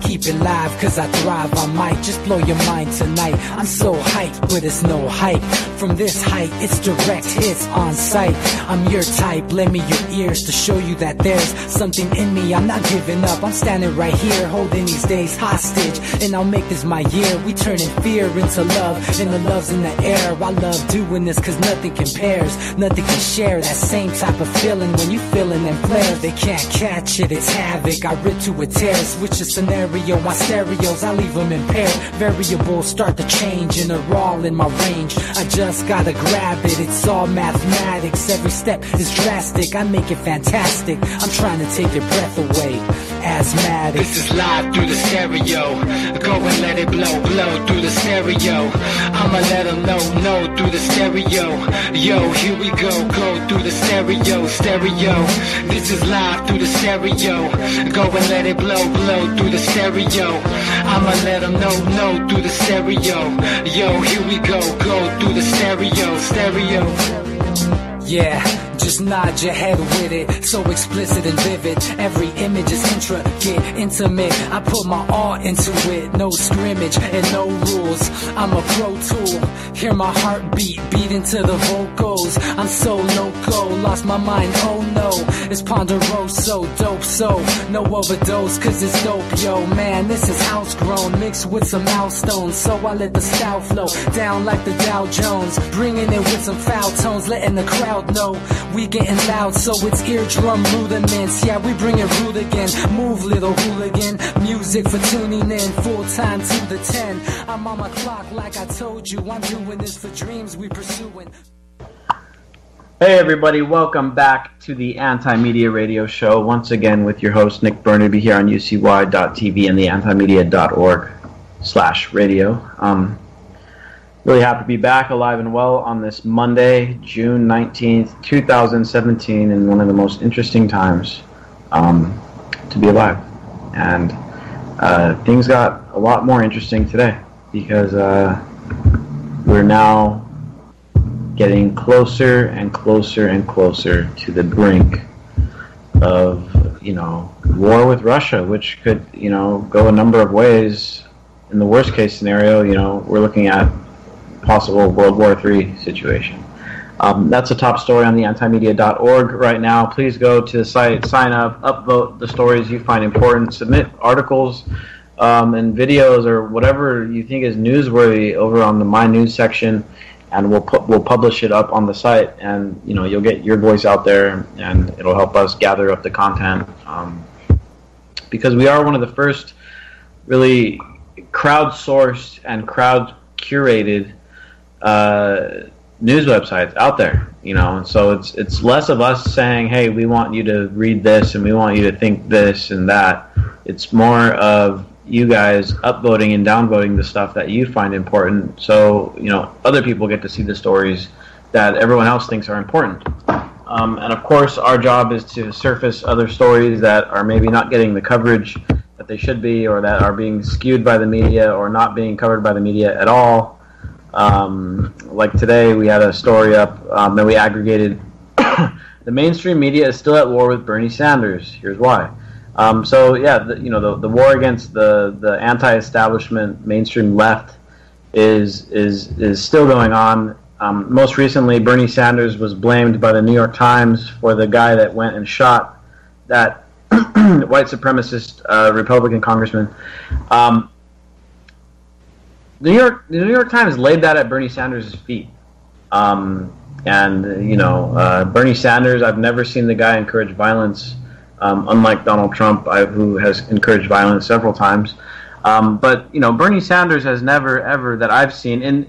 keep it live, cause I thrive. I might just blow your mind tonight. I'm so hyped, but it's no hype. From this height, it's direct hits on sight. I'm your type, lend me your ears to show you that there's something in me. I'm not giving up, I'm standing right here, holding these days hostage, and I'll make this my year. We turning fear into love, and the love's in the air. I love doing this cause nothing compares, nothing can share that same type of feeling when you feeling them flares. They can't catch it, it's havoc. I rip to a tear, switch a scenario, my stereos, I leave them impaired. Variables start to change and they're all in my range. I just gotta grab it, it's all mathematics. Every step is drastic, I make it fantastic. I'm trying to take your breath away, asthmatic. This is live through the stereo. Go and let it blow, blow through the stereo. I'ma let them know through the stereo. Yo, here we go through the stereo, stereo. This is live through the stereo. Go and let it blow, blow through the stereo. I'ma let them know through the stereo. Yo, here we go through the stereo, stereo. Yeah, just nod your head with it, so explicit and vivid. Every image is intricate, intimate. I put my all into it, no scrimmage and no rules. I'm a pro tool, hear my heartbeat, beat into the vocals. I'm so loco, lost my mind, oh no. It's ponderoso, dope, so no overdose, cause it's dope, yo. Man, this is house grown, mixed with some milestones. So I let the style flow down like the Dow Jones, bringing it with some foul tones, letting the crowd know we getting loud, so it's eardrum rudiments. Yeah, we bring it rude again. Move, little hooligan. Music for tuning in, full time to the 10. I'm on my clock like I told you. I'm doing this for dreams we pursuing. Hey everybody, welcome back to the Anti-Media Radio Show. Once again with your host Nick Burnaby here on UCY.tv and the antimedia.org/radio. Really happy to be back alive and well on this Monday, June 19th, 2017, in one of the most interesting times to be alive. And things got a lot more interesting today because we're now getting closer and closer and closer to the brink of, war with Russia, which could, go a number of ways. In the worst case scenario, we're looking at possible World War III situation. That's a top story on the antimedia.org right now. Please go to the site, sign up, upvote the stories you find important, submit articles and videos or whatever you think is newsworthy over on the My News section, and we'll publish it up on the site, and you'll get your voice out there, and it'll help us gather up the content, because we are one of the first really crowdsourced and crowd-curated news websites out there, and so it's less of us saying, hey, we want you to read this and we want you to think this and that. It's more of you guys upvoting and downvoting the stuff that you find important, so other people get to see the stories that everyone else thinks are important. And of course our job is to surface other stories that are maybe not getting the coverage that they should be, or that are being skewed by the media or not being covered by the media at all. Like today, we had a story up that we aggregated. The mainstream media is still at war with Bernie Sanders. Here's why. So yeah, the war against the anti-establishment mainstream left is still going on. Most recently, Bernie Sanders was blamed by the New York Times for the guy that went and shot that white supremacist Republican congressman. The New York Times laid that at Bernie Sanders' feet. Bernie Sanders, I've never seen the guy encourage violence, unlike Donald Trump, who has encouraged violence several times. But Bernie Sanders has never, ever, that I've seen, and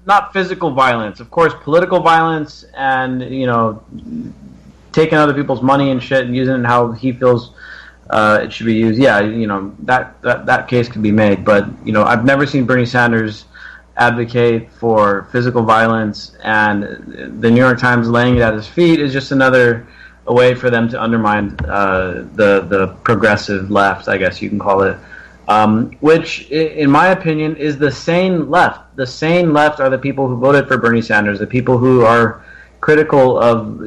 not physical violence, of course, political violence, and taking other people's money and shit and using it how he feels it should be used. Yeah, that case could be made, but I've never seen Bernie Sanders advocate for physical violence, and the New York Times laying it at his feet is just a way for them to undermine the progressive left, I guess you can call it, which, in my opinion, is the sane left. The sane left are the people who voted for Bernie Sanders, the people who are critical of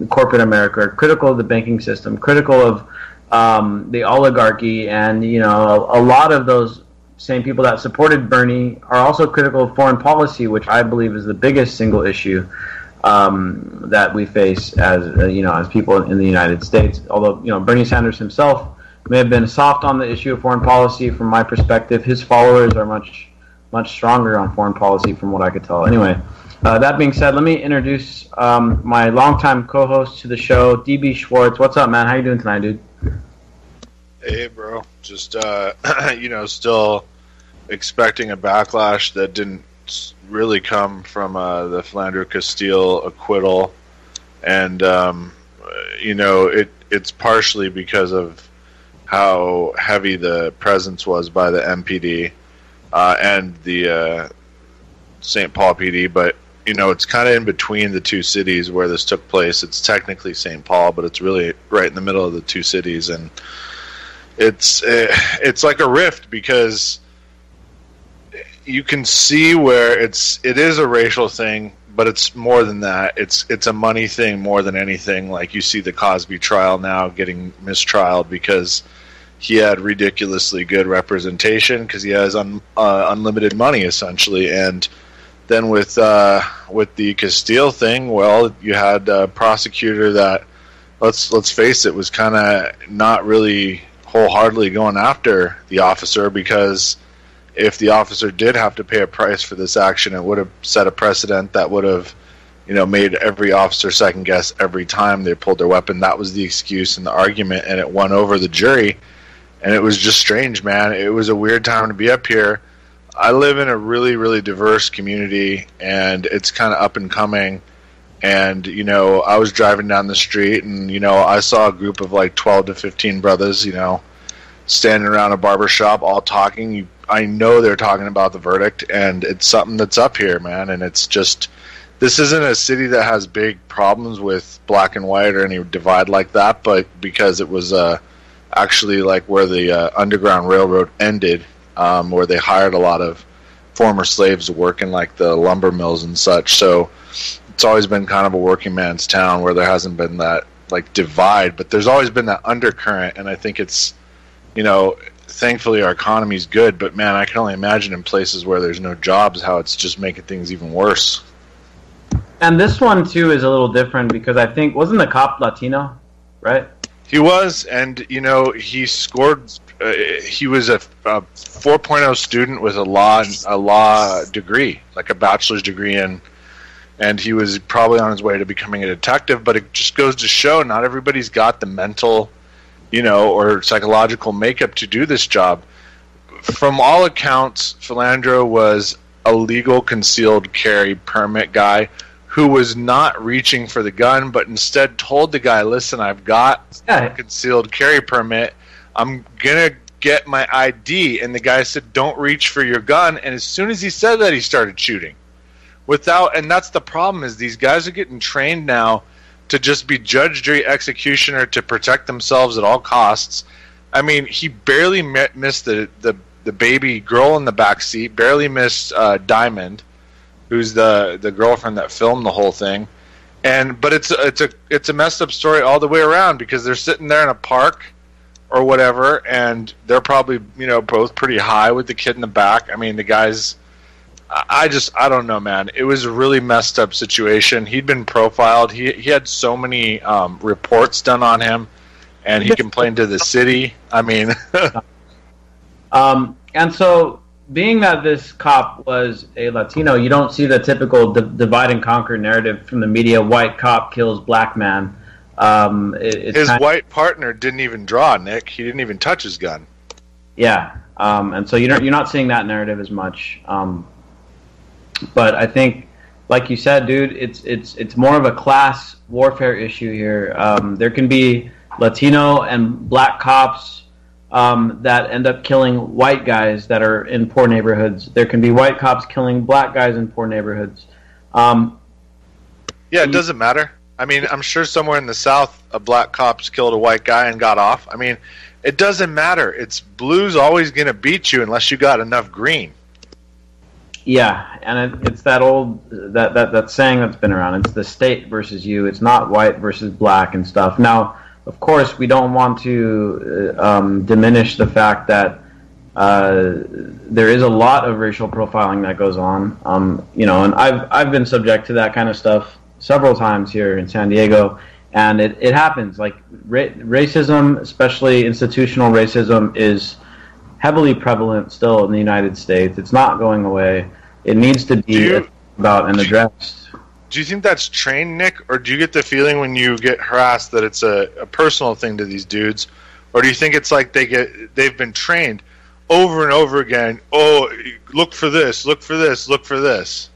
corporate America, critical of the banking system, critical of the oligarchy, and a lot of those same people that supported Bernie are also critical of foreign policy, which I believe is the biggest single issue that we face as people in the United States. Although Bernie Sanders himself may have been soft on the issue of foreign policy, from my perspective, his followers are much stronger on foreign policy, from what I could tell. Anyway, that being said, let me introduce my longtime co-host to the show, DB Schwartz. What's up, man? How you doing tonight, dude? Hey, bro. Just still expecting a backlash that didn't really come from the Philandro Castile acquittal, and it's partially because of how heavy the presence was by the MPD and the St. Paul PD, but it's kind of in between the two cities where this took place. It's technically St. Paul, but it's really right in the middle of the two cities, and it's like a rift, because you can see where it is a racial thing, but it's more than that. It's a money thing more than anything. Like, you see the Cosby trial now getting mistrialed because he had ridiculously good representation because he has unlimited money, essentially. And then with the Castile thing, well, you had a prosecutor that, let's face it, was kind of not really wholeheartedly going after the officer, because if the officer did have to pay a price for this action, it would have set a precedent that would have made every officer second guess every time they pulled their weapon. That was the excuse and the argument, and it won over the jury. And it was just strange, man. It was a weird time to be up here. I live in a really, really diverse community, and it's kind of up and coming. And, I was driving down the street, and, I saw a group of like 12 to 15 brothers, standing around a barber shop all talking. I know they're talking about the verdict, and it's something that's up here, man. And it's just, this isn't a city that has big problems with black and white or any divide like that, but because it was actually like where the Underground Railroad ended, where they hired a lot of former slaves to work in like the lumber mills and such. So it's always been kind of a working man's town where there hasn't been that like divide, but there's always been that undercurrent. And I think it's, thankfully our economy's good, but man, I can only imagine in places where there's no jobs how it's just making things even worse. And this one too is a little different because I think, wasn't the cop Latino, right? He was, and he scored. He was a 4.0 student with a law degree, like a bachelor's degree, and he was probably on his way to becoming a detective. But it just goes to show, not everybody's got the mental, or psychological makeup to do this job. From all accounts, Philandro was a legal concealed carry permit guy who was not reaching for the gun, but instead told the guy, listen, I've got a concealed carry permit. I'm going to get my ID. And the guy said, don't reach for your gun. And as soon as he said that, he started shooting. And that's the problem, is these guys are getting trained now to just be judge, jury, executioner, to protect themselves at all costs. I mean, he barely missed the baby girl in the back seat, barely missed Diamond, who's the girlfriend that filmed the whole thing. But it's a messed up story all the way around, because they're sitting there in a park or whatever, and they're probably both pretty high with the kid in the back. I mean, the guys, I don't know, man. It was a really messed up situation. He'd been profiled. He had so many reports done on him, and he complained to the city. I mean, and so, being that this cop was a Latino, you don't see the typical divide and conquer narrative from the media. White cop kills black man. His white partner didn't even draw, Nick. He didn't even touch his gun. Yeah, and so you're not seeing that narrative as much. But I think, like you said, dude, it's more of a class warfare issue here. There can be Latino and black cops that end up killing white guys that are in poor neighborhoods. There can be white cops killing black guys in poor neighborhoods. Yeah, it doesn't matter. I mean, I'm sure somewhere in the South, a black cop's killed a white guy and got off. I mean, it doesn't matter. It's blue's always going to beat you unless you got enough green. Yeah, and it's that old that saying that's been around. It's the state versus you. It's not white versus black and stuff. Now, of course, we don't want to diminish the fact that there is a lot of racial profiling that goes on. And I've been subject to that kind of stuff several times here in San Diego, and it happens. Like racism, especially institutional racism, is heavily prevalent still in the United States. It's not going away. It needs to be about and addressed. Do you think that's trained, Nick, or do you get the feeling when you get harassed that it's a personal thing to these dudes, or do you think it's like they've been trained over and over again? Oh, look for this, look for this, look for this.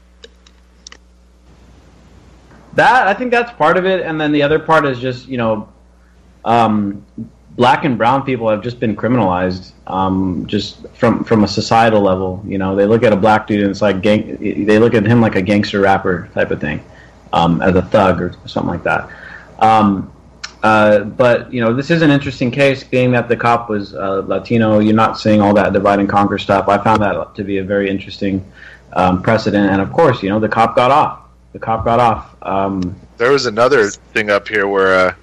I think that's part of it, and then the other part is just black and brown people have just been criminalized, just from a societal level. They look at a black dude and it's like they look at him like a gangster rapper type of thing, as a thug or something like that. But this is an interesting case, being that the cop was Latino. You're not seeing all that divide and conquer stuff. I found that to be a very interesting precedent, and of course, the cop got off. There was another thing up here where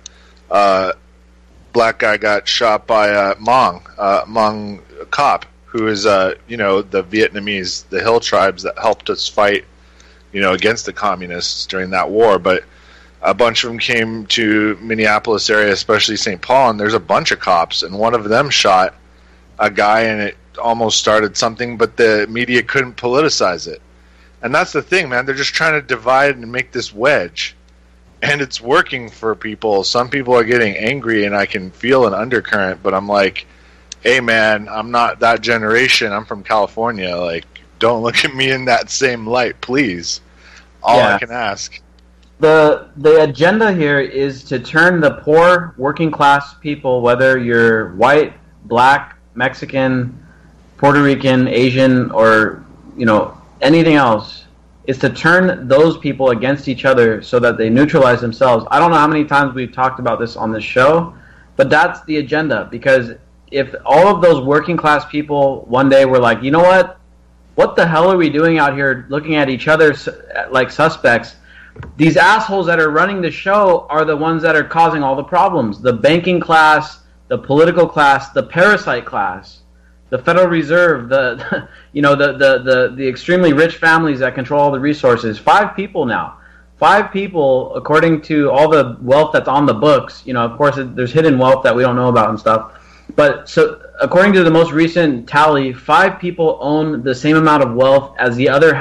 black guy got shot by Hmong cop, who is the Vietnamese, the hill tribes that helped us fight against the communists during that war. But a bunch of them came to Minneapolis area, especially St. Paul, and there's a bunch of cops, and one of them shot a guy, and it almost started something, but the media couldn't politicize it. And that's the thing, man. They're just trying to divide and make this wedge. And it's working for people. Some people are getting angry, and I can feel an undercurrent, but I'm like, hey, man, I'm not that generation. I'm from California. Like, don't look at me in that same light, please. All I can ask. The agenda here is to turn the poor working class people, whether you're white, black, Mexican, Puerto Rican, Asian, or anything else, is to turn those people against each other so that they neutralize themselves. I don't know how many times we've talked about this on this show, but that's the agenda. Because if all of those working class people one day were like, you know what the hell are we doing out here looking at each other like suspects? These assholes that are running the show are the ones that are causing all the problems. The banking class, the political class, the parasite class, the Federal Reserve, the extremely rich families that control all the resources. 5 people now. 5 people, according to all the wealth that's on the books. Of course, there's hidden wealth that we don't know about and stuff. But so, according to the most recent tally, 5 people own the same amount of wealth as the other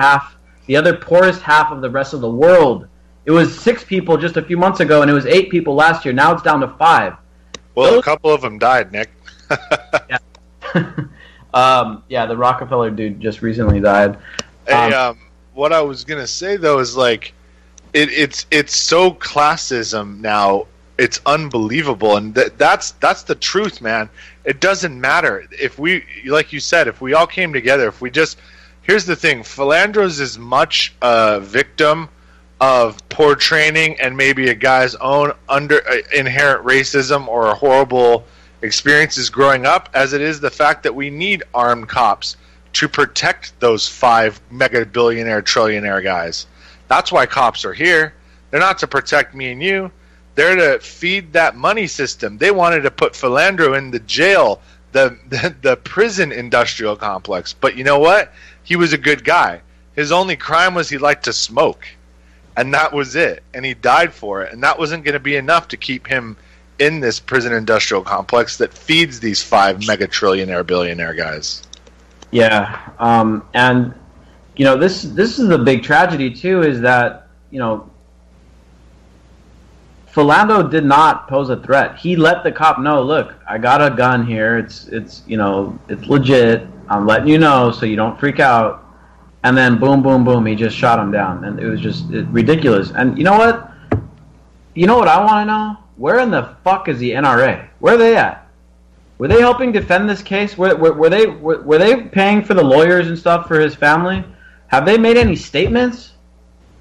poorest half of the rest of the world. It was 6 people just a few months ago, and it was 8 people last year. Now it's down to 5. Well, a couple of them died, Nick. Yeah. The Rockefeller dude just recently died. Hey, what I was gonna say though is like, it's so classism now. It's unbelievable, and that's the truth, man. It doesn't matter if we, like you said, if we all came together. Here's the thing: Philandro's as much a victim of poor training and maybe a guy's own inherent racism or horrible experiences growing up as it is the fact that we need armed cops to protect those 5 mega billionaire trillionaire guys. That's why cops are here. They're not to protect me and you. They're to feed that money system. They wanted to put Philandro in the jail, the prison industrial complex. But you know what? He was a good guy. His only crime was he liked to smoke. And that was it. And he died for it. And that wasn't going to be enough to keep him in this prison industrial complex that feeds these 5 mega trillionaire billionaire guys. Yeah, and this is the big tragedy too, is that Philando did not pose a threat. He let the cop know, look, I got a gun here. It's legit. I'm letting you know so you don't freak out. And then boom, boom, boom, he just shot him down, and it was just ridiculous. And you know what? I want to know? Where in the fuck is the NRA? Where are they at? Were they helping defend this case? Were they paying for the lawyers and stuff for his family? Have they made any statements?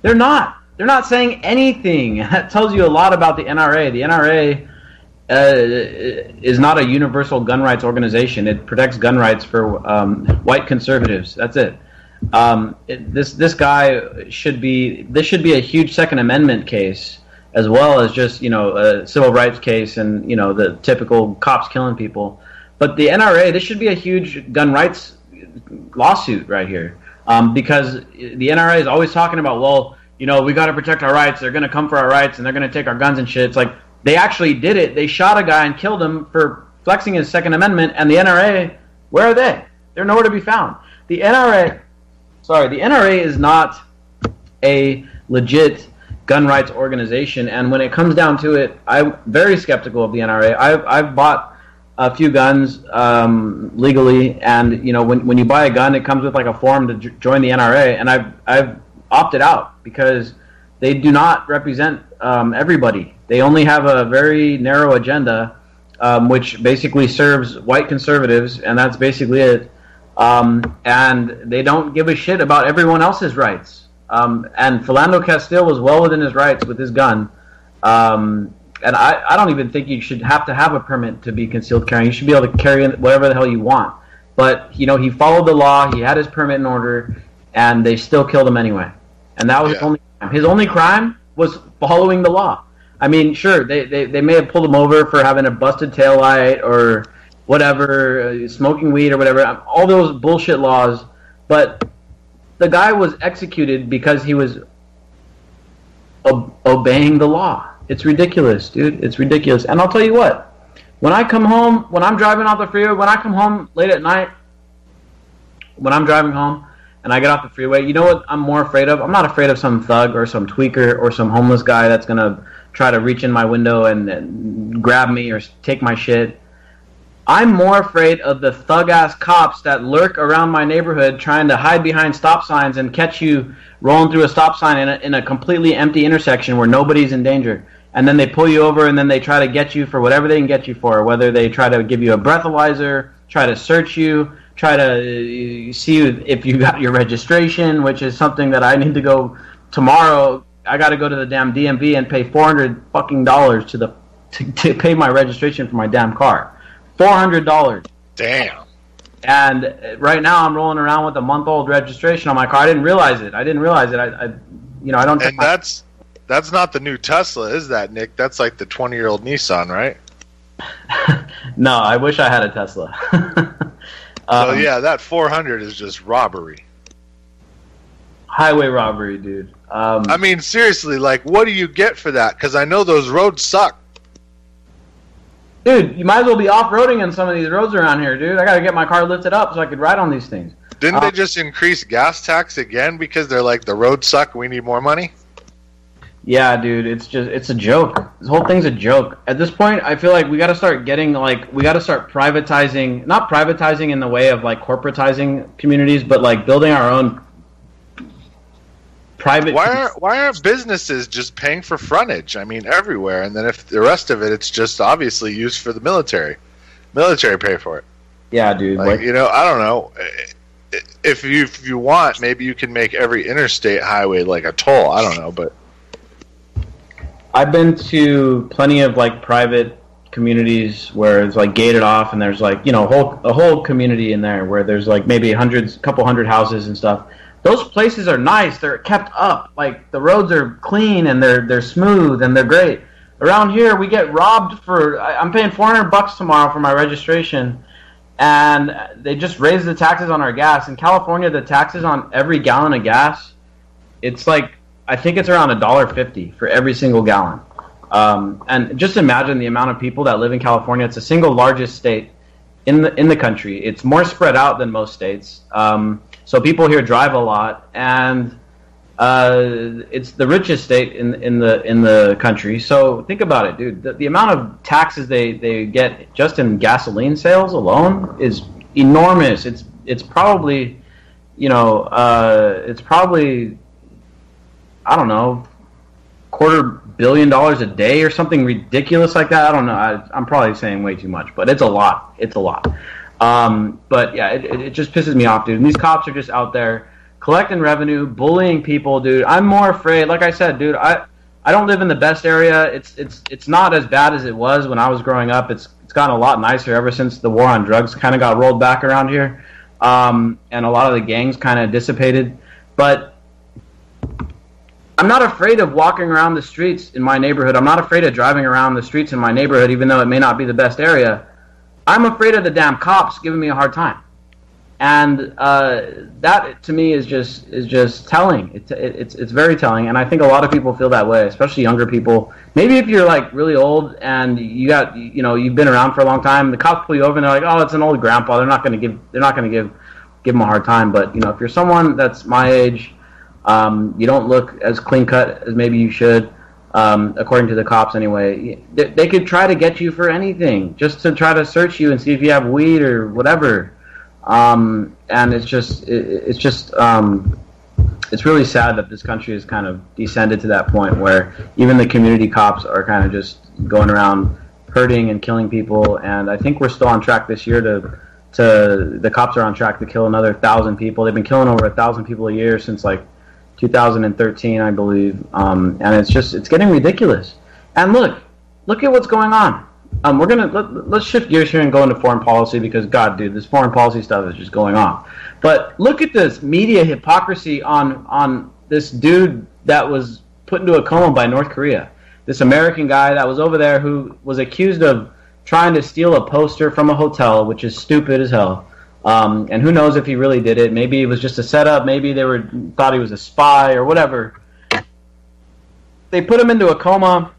They're not. They're not saying anything. That tells you a lot about the NRA. The NRA is not a universal gun rights organization. It protects gun rights for white conservatives. That's it. This guy should be. This should be a huge Second Amendment case. as well as just, a civil rights case and, the typical cops killing people. But the NRA, this should be a huge gun rights lawsuit right here, because the NRA is always talking about, well, we got to protect our rights. They're going to come for our rights, and they're going to take our guns and shit. It's like they actually did it. They shot a guy and killed him for flexing his Second Amendment, and the NRA, where are they? They're nowhere to be found. The NRA is not a legit gun rights organization, and when it comes down to it, I'm very skeptical of the NRA. I've bought a few guns legally, and when you buy a gun, it comes with like a form to join the NRA, and I've opted out because they do not represent everybody. They only have a very narrow agenda, which basically serves white conservatives, and that's basically it. And they don't give a shit about everyone else's rights. And Philando Castile was well within his rights with his gun. And I don't even think you should have to have a permit to be concealed carrying. You should be able to carry whatever the hell you want. But, he followed the law, he had his permit in order, and they still killed him anyway. And that was his only crime. His only crime was following the law. I mean, sure, they may have pulled him over for having a busted taillight or whatever, smoking weed or whatever, all those bullshit laws, but the guy was executed because he was obeying the law. It's ridiculous, dude. It's ridiculous. And I'll tell you what, when I come home, when I'm driving off the freeway, when I come home late at night, when I'm driving home and I get off the freeway, you know what I'm more afraid of? I'm not afraid of some thug or some tweaker or some homeless guy that's going to try to reach in my window and grab me or take my shit. I'm more afraid of the thug-ass cops that lurk around my neighborhood trying to hide behind stop signs and catch you rolling through a stop sign in a completely empty intersection where nobody's in danger. And then they pull you over and then they try to get you for whatever they can get you for, whether they try to give you a breathalyzer, try to search you, try to see if you got your registration, which is something that I need to go tomorrow. I got to go to the damn DMV and pay $400 fucking dollars to pay my registration for my damn car. $400. Damn. And right now I'm rolling around with a month-old registration on my car. I didn't realize it. I don't. And that's not the new Tesla, is that, Nick? That's like the 20-year-old Nissan, right? No, I wish I had a Tesla. So yeah, that 400 is just robbery. Highway robbery, dude. I mean, seriously, like, what do you get for that? Because I know those roads suck. Dude, you might as well be off-roading on some of these roads around here, dude. I got to get my car lifted up so I could ride on these things. Didn't they just increase gas tax again because they're like, the roads suck, we need more money? Yeah, dude, it's a joke. This whole thing's a joke. At this point, I feel like we got to start privatizing, not privatizing in the way of like corporatizing communities, but like building our own private. Why aren't businesses just paying for frontage? I mean, everywhere, and then if the rest of it's just obviously used for the military. Military pay for it. Yeah, dude. Like, I don't know. If you want, maybe you can make every interstate highway like a toll. I don't know, but I've been to plenty of like private communities where it's like gated off, and there's like a whole community in there where there's like maybe couple hundred houses and stuff. Those places are nice. They're kept up. Like the roads are clean and they're smooth and they're great. Around here, we get robbed I'm paying $400 tomorrow for my registration, and they just raised the taxes on our gas. In California, the taxes on every gallon of gas, it's like, I think it's around $1.50 for every single gallon. And just imagine the amount of people that live in California. It's the single largest state in the country. It's more spread out than most states. So people here drive a lot, and it's the richest state in the country. So think about it, dude. The amount of taxes they get just in gasoline sales alone is enormous. It's probably I don't know, $250 million a day or something ridiculous like that. I don't know. I'm probably saying way too much, but it's a lot. It's a lot. But yeah, it just pisses me off, dude. And these cops are just out there collecting revenue, bullying people, dude. I'm more afraid. Like I said, dude, I don't live in the best area. It's not as bad as it was when I was growing up. It's gotten a lot nicer ever since the war on drugs kind of got rolled back around here, and a lot of the gangs kind of dissipated. But I'm not afraid of walking around the streets in my neighborhood. I'm not afraid of driving around the streets in my neighborhood, even though it may not be the best area. I'm afraid of the damn cops giving me a hard time. And that to me is just telling. It's very telling, and I think a lot of people feel that way, especially younger people. Maybe if you're like really old and you've been around for a long time, the cops pull you over and they're like, oh, it's an old grandpa. They're not going to give them a hard time. But if you're someone that's my age, you don't look as clean cut as maybe you should, according to the cops anyway. They could try to get you for anything, just to try to search you and see if you have weed or whatever. And it's really sad that this country has kind of descended to that point where even the community cops are kind of just going around hurting and killing people. And I think we're still on track this year to the cops are on track to kill another 1,000 people. They've been killing over 1,000 people a year since like 2013, I believe. And it's getting ridiculous. And look at what's going on. Let's shift gears here and go into foreign policy because, God, dude, this foreign policy stuff is just going on. But look at this media hypocrisy on this dude that was put into a coma by North Korea. This American guy that was over there who was accused of trying to steal a poster from a hotel, which is stupid as hell. And who knows if he really did it. Maybe it was just a setup. Maybe they thought he was a spy or whatever. They put him into a coma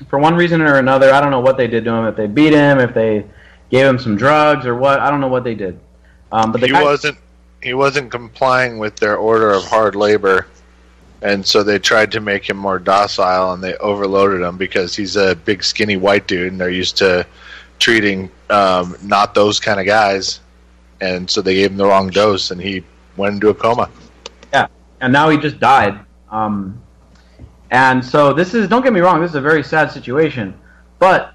for one reason or another. I don't know what they did to him. If they beat him, if they gave him some drugs or what. I don't know what they did. But he wasn't complying with their order of hard labor, and so they tried to make him more docile, and they overloaded him because he's a big, skinny white dude, and they're used to treating not those kind of guys, and so they gave him the wrong dose, and he went into a coma. Yeah, and now he just died. And so don't get me wrong, this is a very sad situation, but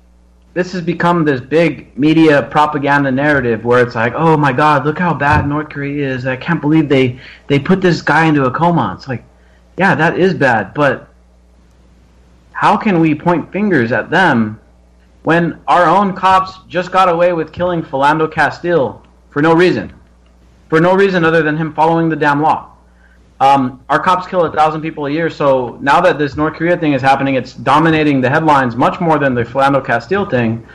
this has become this big media propaganda narrative where it's like, oh my God, look how bad North Korea is. I can't believe they put this guy into a coma. It's like, yeah, that is bad, but how can we point fingers at them when our own cops just got away with killing Philando Castile for no reason? For no reason other than him following the damn law. Our cops kill 1,000 people a year, so now that this North Korea thing is happening, it's dominating the headlines much more than the Philando Castile thing.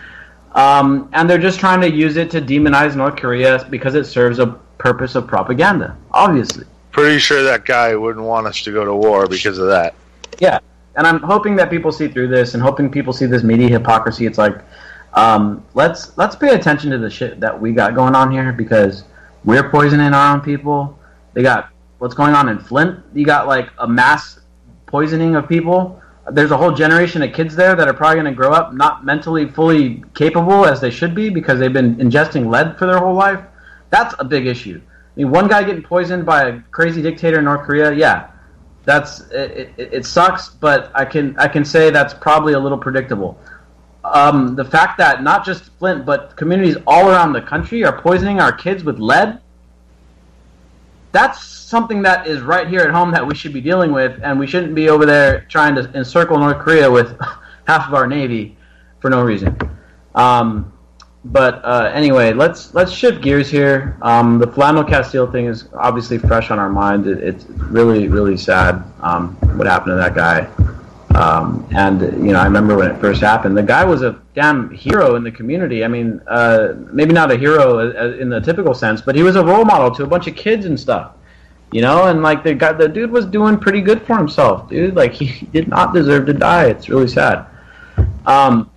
And they're just trying to use it to demonize North Korea because it serves a purpose of propaganda, obviously. Pretty sure that guy wouldn't want us to go to war because of that. Yeah, and I'm hoping that people see through this and hoping people see this media hypocrisy. It's like, let's pay attention to the shit that we got going on here because we're poisoning our own people. They got what's going on in Flint. You got like a mass poisoning of people. There's a whole generation of kids there that are probably going to grow up not mentally fully capable as they should be because they've been ingesting lead for their whole life. That's a big issue. I mean, one guy getting poisoned by a crazy dictator in North Korea, yeah, it sucks, but I can say that's probably a little predictable. The fact that not just Flint, but communities all around the country are poisoning our kids with lead, that's something that is right here at home that we should be dealing with, and we shouldn't be over there trying to encircle North Korea with half of our Navy for no reason. But anyway, let's shift gears here. The Philando Castile thing is obviously fresh on our mind. It's really, really sad what happened to that guy. And I remember when it first happened. The guy was a damn hero in the community. I mean, maybe not a hero in the typical sense, but he was a role model to a bunch of kids and stuff. And like the dude was doing pretty good for himself, dude. Like he did not deserve to die. It's really sad. But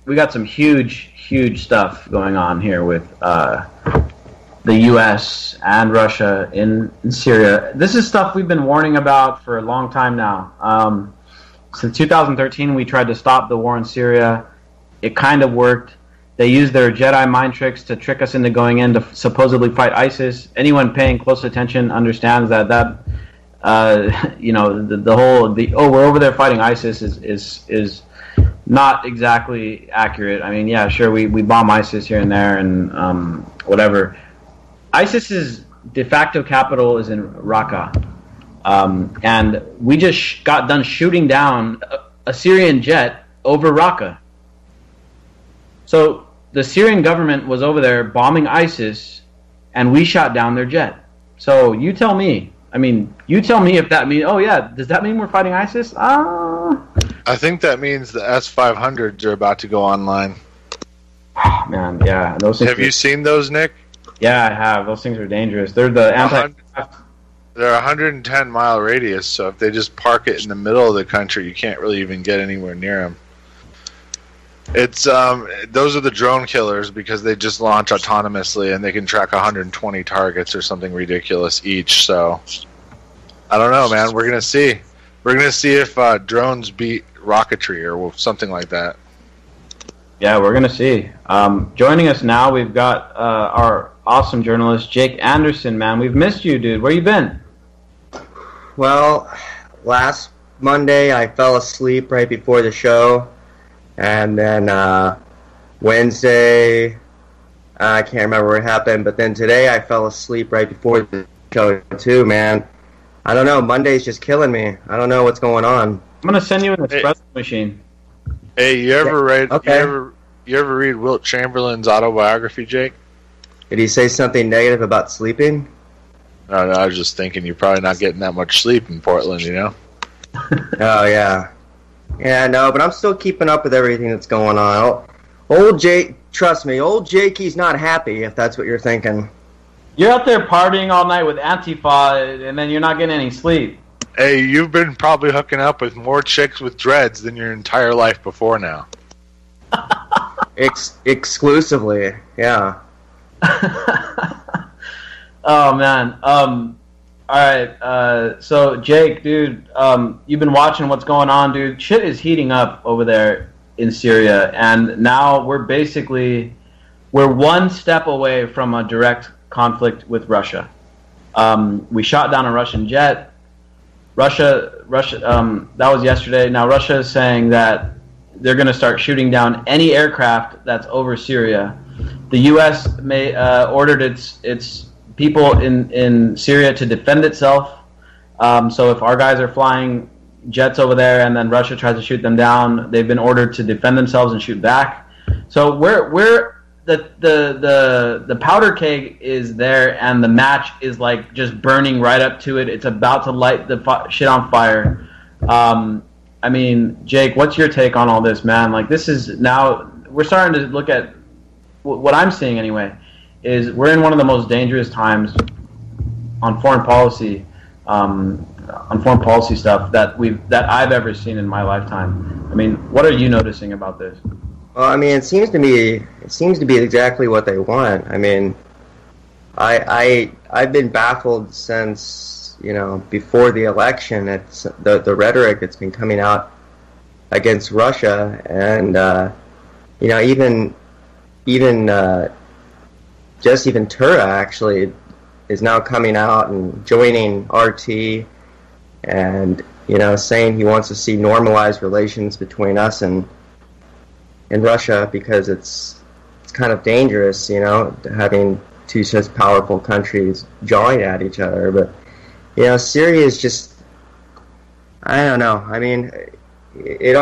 we got some huge stuff going on here with the U.S. and Russia in Syria. This is stuff we've been warning about for a long time now. Since 2013, we tried to stop the war in Syria. It kind of worked. They used their Jedi mind tricks to trick us into going in to supposedly fight ISIS. Anyone paying close attention understands that we're over there fighting ISIS is not exactly accurate. I mean, yeah, sure, we bomb ISIS here and there and whatever. ISIS's de facto capital is in Raqqa. And we just got done shooting down a Syrian jet over Raqqa. So the Syrian government was over there bombing ISIS, and we shot down their jet. So you tell me. I mean, you tell me if that means. Oh yeah, does that mean we're fighting ISIS? I think that means the S-500s are about to go online. Man, yeah. Those things Have you seen those, Nick? Yeah, I have. Those things are dangerous. They're the anti. They're 110-mile radius, so if they just park it in the middle of the country, you can't really even get anywhere near them. It's those are the drone killers because they just launch autonomously and they can track 120 targets or something ridiculous each. So I don't know, man. We're gonna see. We're gonna see if drones beat rocketry or something like that. Yeah, we're gonna see. Joining us now, we've got our awesome journalist Jake Anderson. Man, we've missed you, dude. Where you been? Well, last Monday I fell asleep right before the show. And then Wednesday, I can't remember what happened, but then today I fell asleep right before the show too, man. I don't know, Monday's just killing me. I don't know what's going on. I'm going to send you an espresso machine. Hey, you ever read Wilt Chamberlain's autobiography, Jake? Did he say something negative about sleeping? No, I was just thinking you're probably not getting that much sleep in Portland, you know? Oh, yeah. Yeah, no, but I'm still keeping up with everything that's going on. Old Jake, trust me, old Jakey's not happy, if that's what you're thinking. You're out there partying all night with Antifa, and then you're not getting any sleep. Hey, you've been probably hooking up with more chicks with dreads than your entire life before now. Exclusively, yeah. Oh, man. All right, so Jake, dude, you've been watching what's going on, dude. Shit is heating up over there in Syria, and now we're one step away from a direct conflict with Russia. We shot down a Russian jet. Russia. That was yesterday. Now Russia is saying that they're going to start shooting down any aircraft that's over Syria. The U.S. ordered its people in Syria to defend itself. So if our guys are flying jets over there and then Russia tries to shoot them down, they've been ordered to defend themselves and shoot back. So we're the powder keg is there and the match is like just burning right up to it. It's about to light the shit on fire. I mean, Jake, what's your take on all this, man? Like, this is now we're starting to look at what I'm seeing anyway. Is we're in one of the most dangerous times on foreign policy stuff that I've ever seen in my lifetime. I mean, what are you noticing about this? Well, I mean, it seems to be exactly what they want. I mean, I've been baffled since before the election. It's the rhetoric that's been coming out against Russia, and even Tura actually is now coming out and joining RT, and saying he wants to see normalized relations between us and Russia because it's kind of dangerous, having two such powerful countries jawing at each other. But Syria is just, I don't know. I mean, it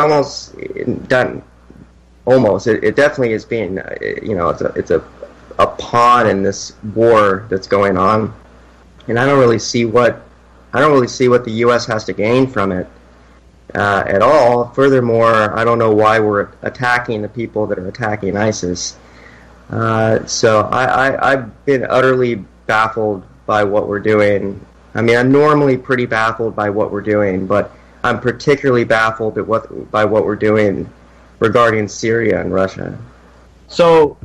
definitely is being, it's a pawn in this war that's going on, and I don't really see what the U.S. has to gain from it at all. Furthermore, I don't know why we're attacking the people that are attacking ISIS. So I've been utterly baffled by what we're doing. I mean, I'm normally pretty baffled by what we're doing, but I'm particularly baffled by what we're doing regarding Syria and Russia. So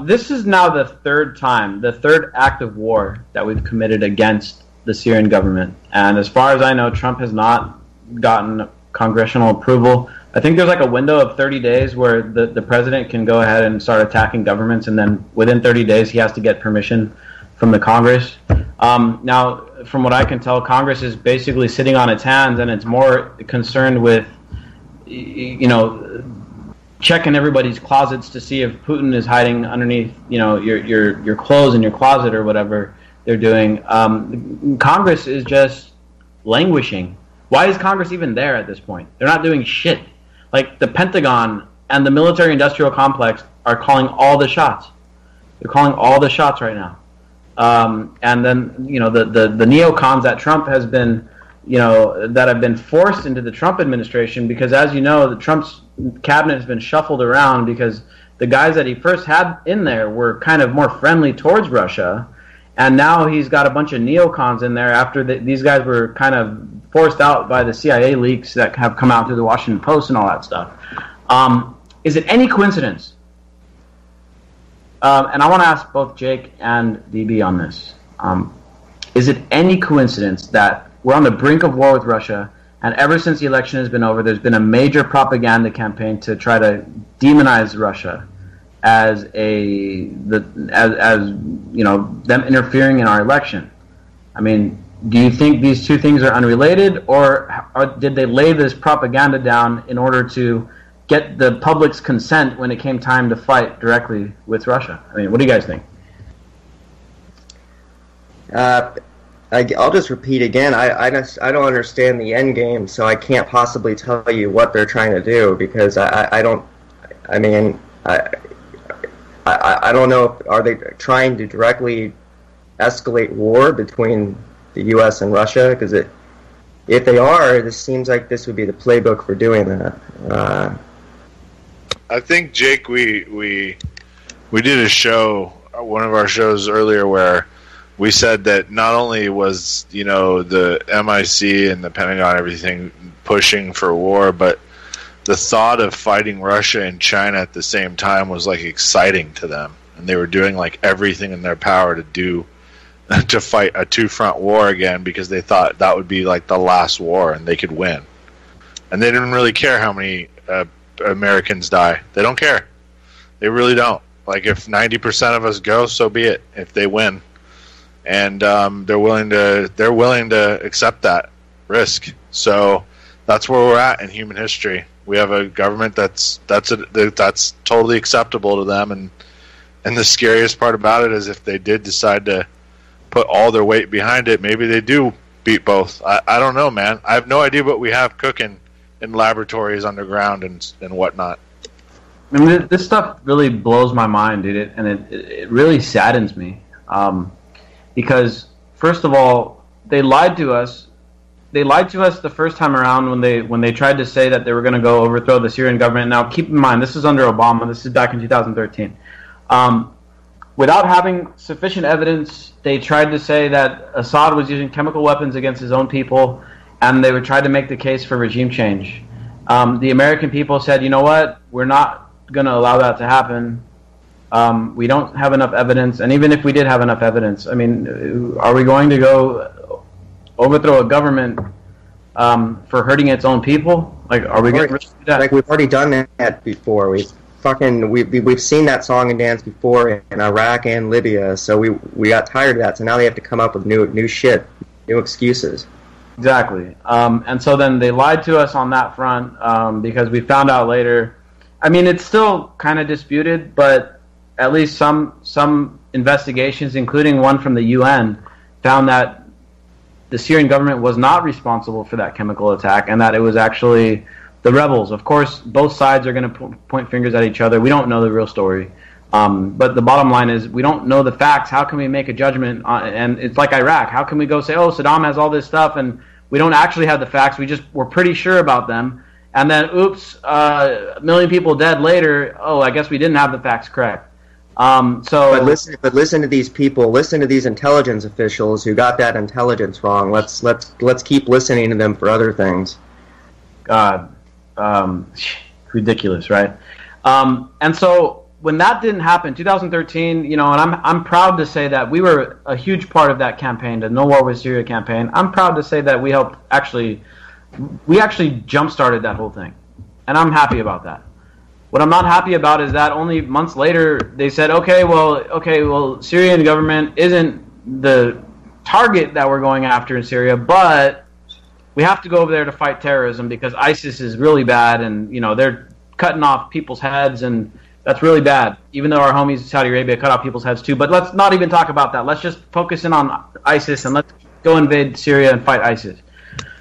this is now the third act of war that we've committed against the Syrian government. And as far as I know, Trump has not gotten congressional approval. I think there's like a window of 30 days where the president can go ahead and start attacking governments, and then within 30 days he has to get permission from the Congress. Now, from what I can tell, Congress is basically sitting on its hands, and it's more concerned with, checking everybody's closets to see if Putin is hiding underneath, your clothes in your closet or whatever they're doing. Congress is just languishing. Why is Congress even there at this point? They're not doing shit. Like, the Pentagon and the military-industrial complex are calling all the shots. They're calling all the shots right now. And then, the neocons that Trump has been, that have been forced into the Trump administration, because as you know, the Trump's cabinet has been shuffled around because the guys that he first had in there were kind of more friendly towards Russia, and now he's got a bunch of neocons in there after these guys were kind of forced out by the CIA leaks that have come out through the Washington Post and all that stuff. Is it any coincidence? And I want to ask both Jake and DB on this. Is it any coincidence that we're on the brink of war with Russia, and ever since the election has been over, there's been a major propaganda campaign to try to demonize Russia as them interfering in our election? I mean, do you think these two things are unrelated, or did they lay this propaganda down in order to get the public's consent when it came time to fight directly with Russia? I mean, what do you guys think? I'll just repeat again. I don't understand the end game, so I can't possibly tell you what they're trying to do, because I don't. I mean, I don't know. Are they trying to directly escalate war between the U.S. and Russia? Because if they are, this seems like this would be the playbook for doing that. I think, Jake, we did a show, one of our shows earlier, where we said that not only was, the MIC and the Pentagon, everything pushing for war, but the thought of fighting Russia and China at the same time was like exciting to them, and they were doing like everything in their power to fight a two-front war again, because they thought that would be like the last war and they could win. And they didn't really care how many Americans die. They don't care. They really don't. Like, if 90% of us go, so be it. If they win, and they're willing to accept that risk. So that's where we're at in human history. We have a government that's totally acceptable to them, and the scariest part about it is if they did decide to put all their weight behind it, maybe they do beat both. I don't know, man. I have no idea what we have cooking in laboratories underground and whatnot. I mean, this stuff really blows my mind, dude, and it really saddens me. Because, first of all, they lied to us. They lied to us the first time around when they tried to say that they were going to go overthrow the Syrian government. Now, keep in mind, this is under Obama. This is back in 2013. Without having sufficient evidence, they tried to say that Assad was using chemical weapons against his own people, and they would try to make the case for regime change. The American people said, you know what, we're not going to allow that to happen. We don't have enough evidence, and even if we did have enough evidence, I mean, are we going to go overthrow a government for hurting its own people? Like, are we going to do that? Like, we've already done that before. We've seen that song and dance before in Iraq and Libya, so we got tired of that. So now they have to come up with new shit, new excuses. Exactly. And so then they lied to us on that front because we found out later. I mean, it's still kind of disputed, but at least some investigations, including one from the UN, found that the Syrian government was not responsible for that chemical attack, and that it was actually the rebels. Of course, both sides are going to point fingers at each other. We don't know the real story. But the bottom line is we don't know the facts. How can we make a judgment? And it's like Iraq. How can we go say, oh, Saddam has all this stuff, and we don't actually have the facts. We're pretty sure about them. And then, oops, a million people dead later. Oh, I guess we didn't have the facts correct. But listen to these people. Listen to these intelligence officials who got that intelligence wrong. Let's keep listening to them for other things. God, ridiculous, right? And so when that didn't happen, 2013, and I'm proud to say that we were a huge part of that campaign, the No War with Syria campaign. I'm proud to say that we helped we actually jump-started that whole thing, and I'm happy about that. What I'm not happy about is that only months later they said, okay, well, Syrian government isn't the target that we're going after in Syria, but we have to go over there to fight terrorism because ISIS is really bad, and they're cutting off people's heads, and that's really bad. Even though our homies in Saudi Arabia cut off people's heads too, but let's not even talk about that. Let's just focus in on ISIS and let's go invade Syria and fight ISIS.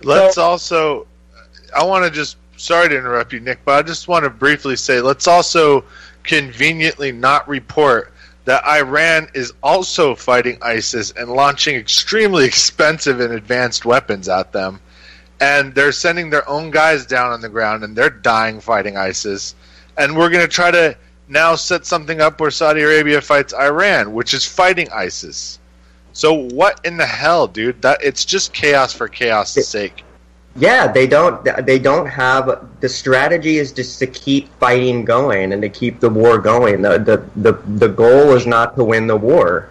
I want to just, sorry to interrupt you, Nick, but I just want to briefly say, let's also conveniently not report that Iran is also fighting ISIS and launching extremely expensive and advanced weapons at them. And they're sending their own guys down on the ground, and they're dying fighting ISIS. And we're going to try to now set something up where Saudi Arabia fights Iran, which is fighting ISIS. So what in the hell, dude? It's just chaos for chaos' sake. Yeah, they don't have the strategy is just to keep fighting going and to keep the war going. The goal is not to win the war.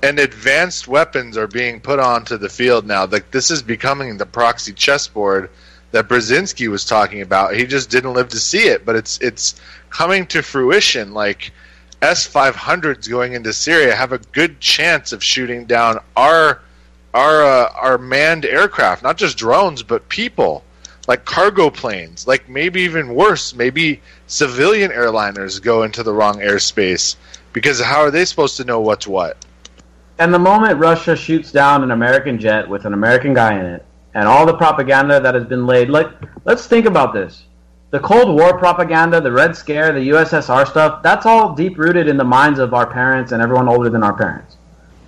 And advanced weapons are being put onto the field now. Like, this is becoming the proxy chessboard that Brzezinski was talking about. He just didn't live to see it, but it's coming to fruition. Like, S-500s going into Syria have a good chance of shooting down our manned aircraft, not just drones, but people, like cargo planes, like maybe even worse, maybe civilian airliners go into the wrong airspace, because how are they supposed to know what's what? And the moment Russia shoots down an American jet with an American guy in it, and all the propaganda that has been laid, let's think about this. The Cold War propaganda, the Red Scare, the USSR stuff, that's all deep-rooted in the minds of our parents and everyone older than our parents.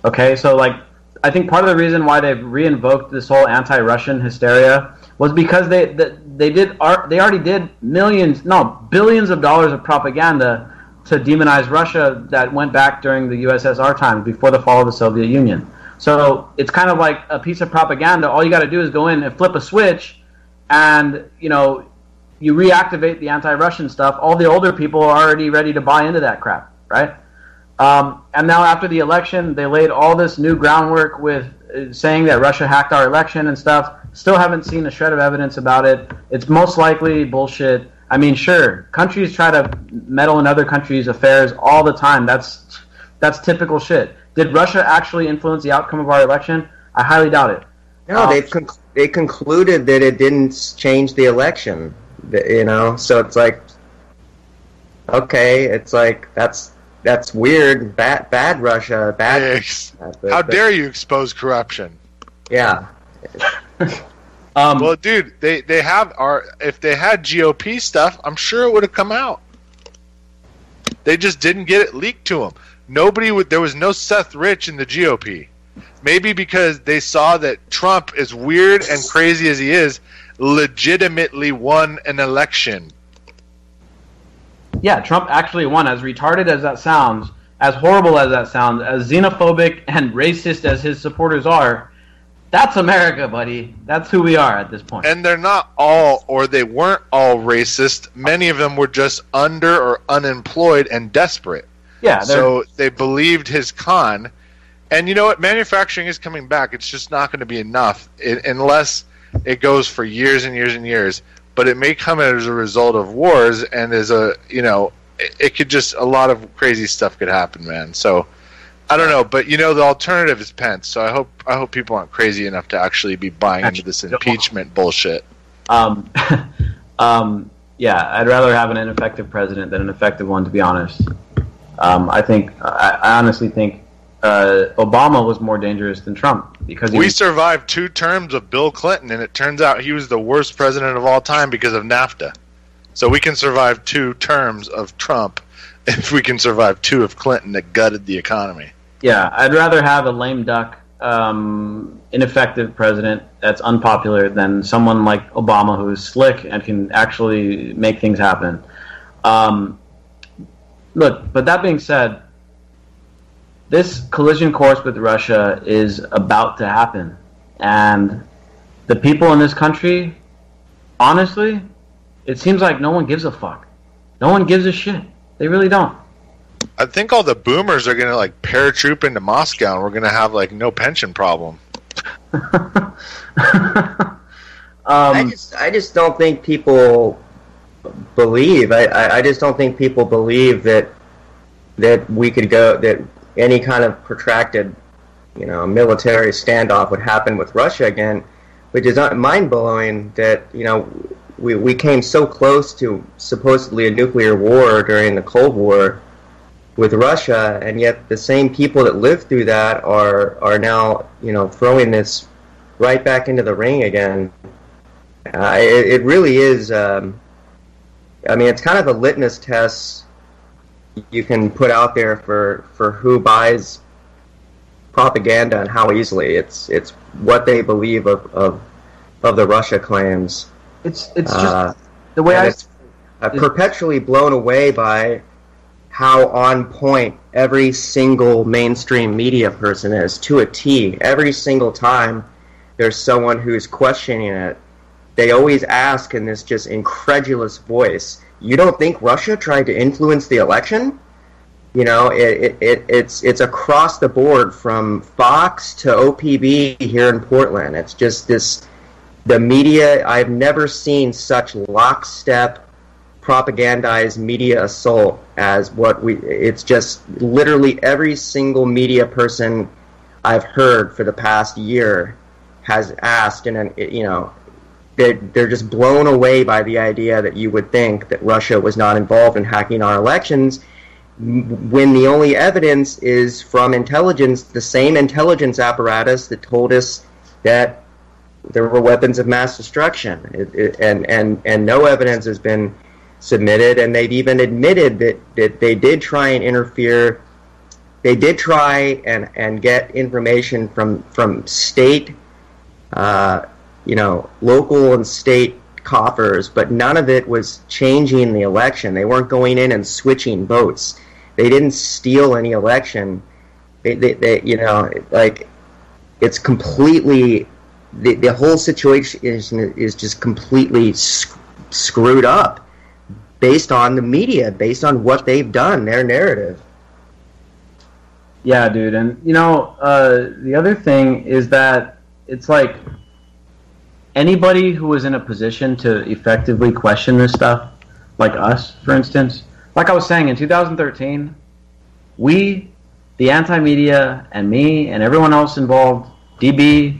Okay, so I think part of the reason why they've re-invoked this whole anti-Russian hysteria was because they already did billions of dollars of propaganda to demonize Russia that went back during the USSR times before the fall of the Soviet Union. So it's kind of like a piece of propaganda. All you got to do is go in and flip a switch, and you reactivate the anti-Russian stuff. All the older people are already ready to buy into that crap, right? And now after the election, they laid all this new groundwork with saying that Russia hacked our election and stuff. Still haven't seen a shred of evidence about it. It's most likely bullshit. I mean, sure, countries try to meddle in other countries' affairs all the time. That's typical shit. Did Russia actually influence the outcome of our election? I highly doubt it. No, they concluded that it didn't change the election. So it's like, okay, it's like that's weird. Bad Russia. Bad. How dare you expose corruption? Yeah. Well, dude, they have if they had GOP stuff, I'm sure it would have come out. They just didn't get it leaked to them. There was no Seth Rich in the GOP. Maybe because they saw that Trump, as weird and crazy as he is, legitimately won an election. Yeah, Trump actually won. As retarded as that sounds, as horrible as that sounds, as xenophobic and racist as his supporters are, that's America, buddy. That's who we are at this point. And they're not all, or they weren't all racist. Many of them were just under or unemployed and desperate. Yeah. So they believed his con. And you know what? Manufacturing is coming back. It's just not going to be enough unless it goes for years and years and years. But it may come as a result of wars, and it could just, a lot of crazy stuff could happen, man. So I don't know, but the alternative is Pence. So I hope people aren't crazy enough to actually be buying into this impeachment bullshit. Yeah, I'd rather have an ineffective president than an effective one, to be honest. I honestly think Obama was more dangerous than Trump because we survived 2 terms of Bill Clinton, and it turns out he was the worst president of all time because of NAFTA. So we can survive 2 terms of Trump if we can survive 2 of Clinton that gutted the economy. Yeah, I'd rather have a lame duck, ineffective president that's unpopular than someone like Obama who's slick and can actually make things happen. Look, but that being said, this collision course with Russia is about to happen. And the people in this country, honestly, it seems like no one gives a fuck. No one gives a shit. They really don't. I think all the boomers are going to paratroop into Moscow, and we're going to have no pension problem. I just don't think people believe. I just don't think people believe that we could go, that any kind of protracted, military standoff would happen with Russia again, which is mind-blowing that, we came so close to supposedly a nuclear war during the Cold War with Russia, and yet the same people that lived through that are now, throwing this right back into the ring again. It really is, it's kind of a litmus test you can put out there for who buys propaganda and how easily. It's what they believe of the Russia claims. It's just the way I'm perpetually blown away by how on point every single mainstream media person is, to a T. Every single time there's someone who's questioning it, they always ask in this just incredulous voice, "You don't think Russia tried to influence the election?" You know, it's across the board from Fox to OPB here in Portland. It's just the media, I've never seen such lockstep propagandized media assault as it's just literally every single media person I've heard for the past year has asked, and you know, they're just blown away by the idea that you would think that Russia was not involved in hacking our elections, when the only evidence is from intelligence, the same intelligence apparatus that told us that there were weapons of mass destruction, and no evidence has been submitted, and they've even admitted that they did try and interfere. They did try and get information from state, local and state coffers, but none of it was changing the election. They weren't going in and switching votes. They didn't steal any election. It's completely, the whole situation is just completely screwed up based on the media, based on what they've done, their narrative. Yeah, dude. And, the other thing is that it's like anybody who was in a position to effectively question this stuff, like us, for instance, like I was saying, in 2013, we, the anti-media, and me, and everyone else involved, DB,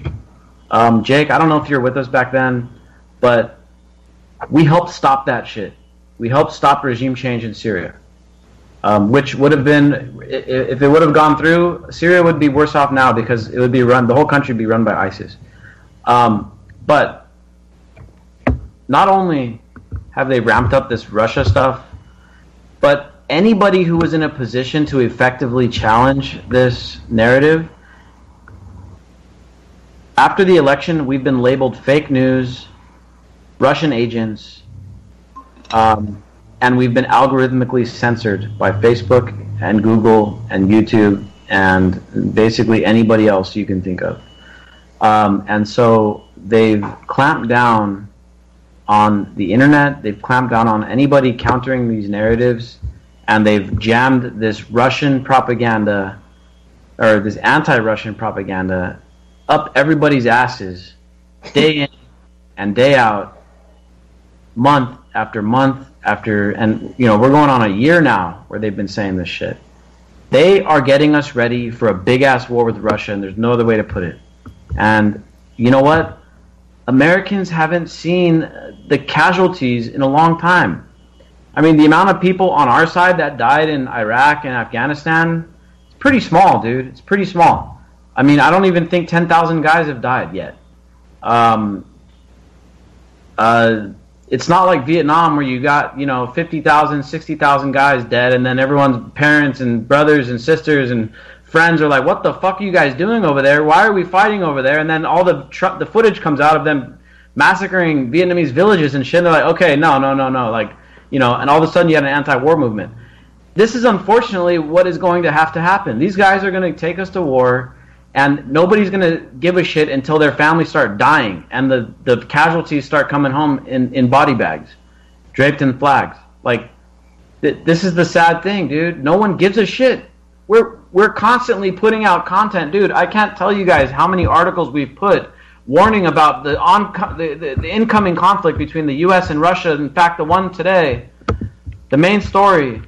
Jake, I don't know if you were with us back then, but we helped stop that shit. We helped stop regime change in Syria, which would have been, if it would have gone through, Syria would be worse off now because it would be the whole country would be run by ISIS. But not only have they ramped up this Russia stuff, but anybody who was in a position to effectively challenge this narrative, after the election, we've been labeled fake news, Russian agents, and we've been algorithmically censored by Facebook and Google and YouTube and basically anybody else you can think of. And so they've clamped down on the internet, they've clamped down on anybody countering these narratives, and they've jammed this Russian propaganda, or this anti-Russian propaganda, up everybody's asses, day in and day out, month after month after, and we're going on a year now where they've been saying this shit. They are getting us ready for a big-ass war with Russia, and there's no other way to put it. And you know what? Americans haven't seen the casualties in a long time. I mean, the amount of people on our side that died in Iraq and Afghanistan, it's pretty small, dude. It's pretty small. I mean, I don't even think 10,000 guys have died yet. It's not like Vietnam where you got, 50,000, 60,000 guys dead, and then everyone's parents and brothers and sisters and friends are like, what the fuck are you guys doing over there? Why are we fighting over there? And then all the footage comes out of them massacring Vietnamese villages and shit. And they're like, okay, no. Like, and all of a sudden you had an anti-war movement. This is unfortunately what is going to have to happen. These guys are going to take us to war, and nobody's going to give a shit until their families start dying and the casualties start coming home in body bags, draped in flags. Like, this is the sad thing, dude. No one gives a shit. We're constantly putting out content, dude. I can't tell you guys how many articles we've put warning about the incoming conflict between the U.S. and Russia. In fact, the one today, the main story,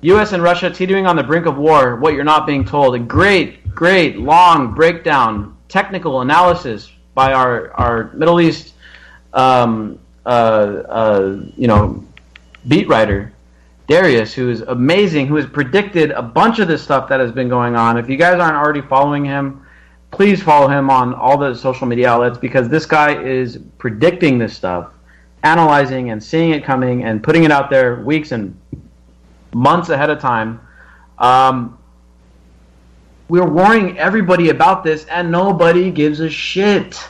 U.S. and Russia teetering on the brink of war, what you're not being told. A great, long breakdown, technical analysis by our Middle East, beat writer, Darius, who is amazing, who has predicted a bunch of this stuff that has been going on. If you guys aren't already following him, please follow him on all the social media outlets, because this guy is predicting this stuff, analyzing and seeing it coming and putting it out there weeks and months ahead of time. We're warning everybody about this, and nobody gives a shit.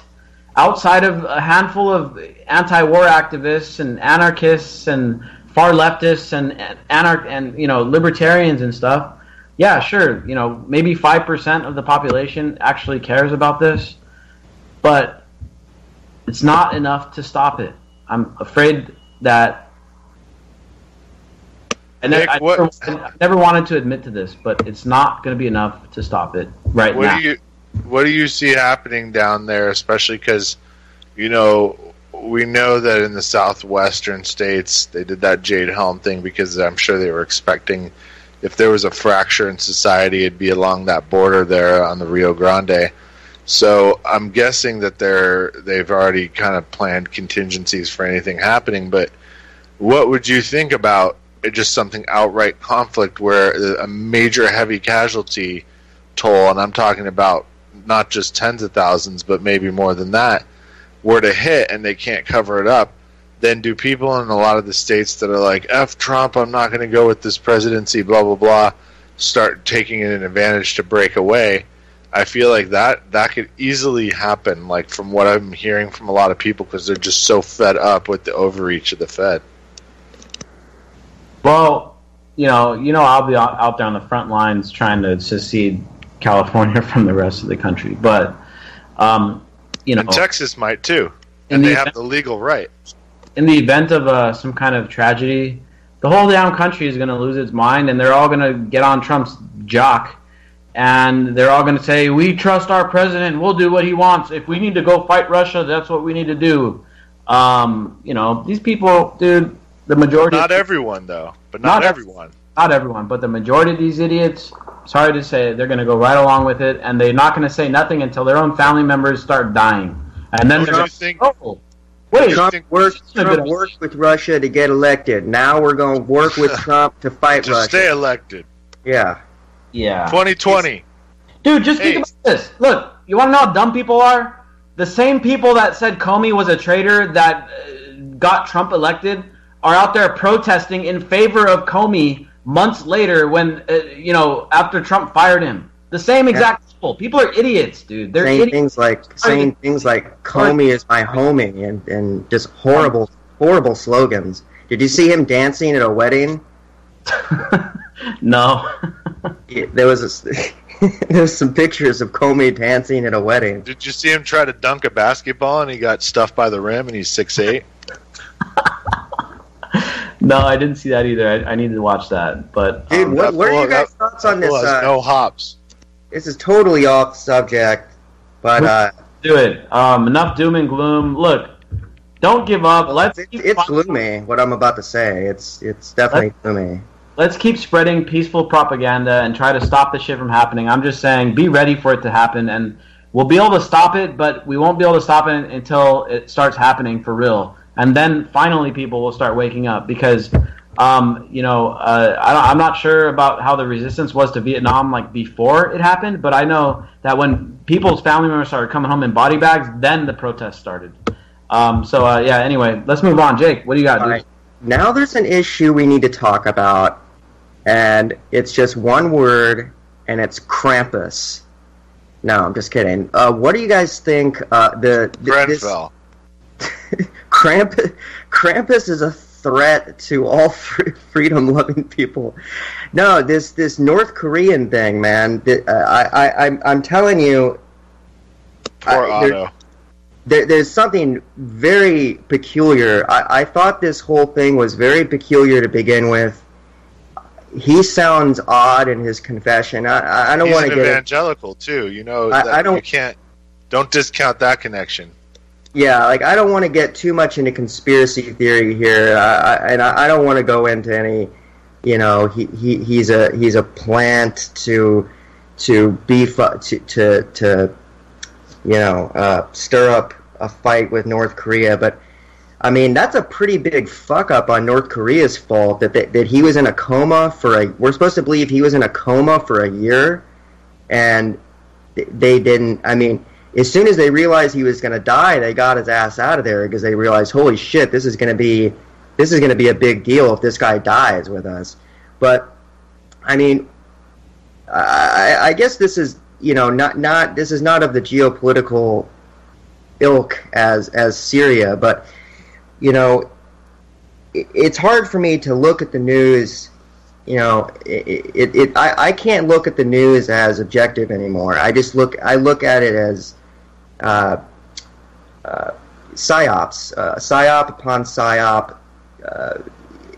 Outside of a handful of anti-war activists and anarchists and far leftists and libertarians and stuff, yeah, sure, maybe 5% of the population actually cares about this, but it's not enough to stop it. I'm afraid that I never wanted to admit to this, but it's not going to be enough to stop it now. What do you see happening down there, especially because, we know that in the southwestern states they did that Jade Helm thing because I'm sure they were expecting if there was a fracture in society, it'd be along that border there on the Rio Grande. So I'm guessing that they've already kind of planned contingencies for anything happening, but what would you think about just something outright conflict where a major heavy casualty toll, and I'm talking about not just tens of thousands, but maybe more than that, were to hit and they can't cover it up, then do people in a lot of the states that are like, F Trump, I'm not going to go with this presidency, blah, blah, blah, start taking an advantage to break away? I feel like that could easily happen, like from what I'm hearing from a lot of people, because they're just so fed up with the overreach of the Fed. Well, I'll be out there on the front lines trying to secede California from the rest of the country, but and Texas might too, and they have the legal right. In the event of some kind of tragedy, the whole damn country is going to lose its mind, and they're all going to get on Trump's jock, and they're all going to say, "We trust our president. We'll do what he wants. If we need to go fight Russia, that's what we need to do." These people, dude. The majority. Not everyone, though. But not everyone. Not everyone, but the majority of these idiots, sorry to say, they're going to go right along with it, and they're not going to say nothing until their own family members start dying. And then they're going to think, Trump worked with Russia to get elected. Now we're going to work with Trump to fight Russia. To stay elected. Yeah. Yeah. 2020. Dude, just think about this. Look, you want to know how dumb people are? The same people that said Comey was a traitor that got Trump elected are out there protesting in favor of Comey months later when, after Trump fired him. The same exact people. People are idiots, dude. They're saying things like Comey is my homie and just horrible slogans. Did you see him dancing at a wedding? No. There was there's some pictures of Comey dancing at a wedding. Did you see him try to dunk a basketball and he got stuffed by the rim and he's 6'8"? No, I didn't see that either. I need to watch that. But dude, what are you guys' thoughts on this? No hops. This is totally off subject, but do it. Enough doom and gloom. Look, don't give up. It's gloomy. What I'm about to say, it's definitely gloomy. Let's keep spreading peaceful propaganda and try to stop this shit from happening. I'm just saying, be ready for it to happen, and we'll be able to stop it, but we won't be able to stop it until it starts happening for real. And then finally people will start waking up because, I'm not sure about how the resistance was to Vietnam like before it happened, but I know that when people's family members started coming home in body bags, then the protests started. Anyway, let's move on. Jake, what do you got, dude? Right. Now there's an issue we need to talk about, and it's just one word, and it's Krampus. No, I'm just kidding. What do you guys think? Grenfell. Krampus is a threat to all freedom-loving people. No, this North Korean thing, man. I'm telling you. Poor Otto. There's something very peculiar. I thought this whole thing was very peculiar to begin with. He sounds odd in his confession. I don't want to get. He's an evangelical too. Don't discount that connection. Yeah, I don't want to get too much into conspiracy theory here, and I don't want to go into any. He's a plant to beef to stir up a fight with North Korea, but I mean that's a pretty big fuck up on North Korea's fault that he was in a coma we're supposed to believe he was in a coma for a year, and they didn't. I mean, as soon as they realized he was going to die, they got his ass out of there because they realized, holy shit, this is going to be a big deal if this guy dies with us. But I mean, I guess this is not this is not of the geopolitical ilk as Syria, but it's hard for me to look at the news. I can't look at the news as objective anymore. I look at it as psyops, psyop upon psyop,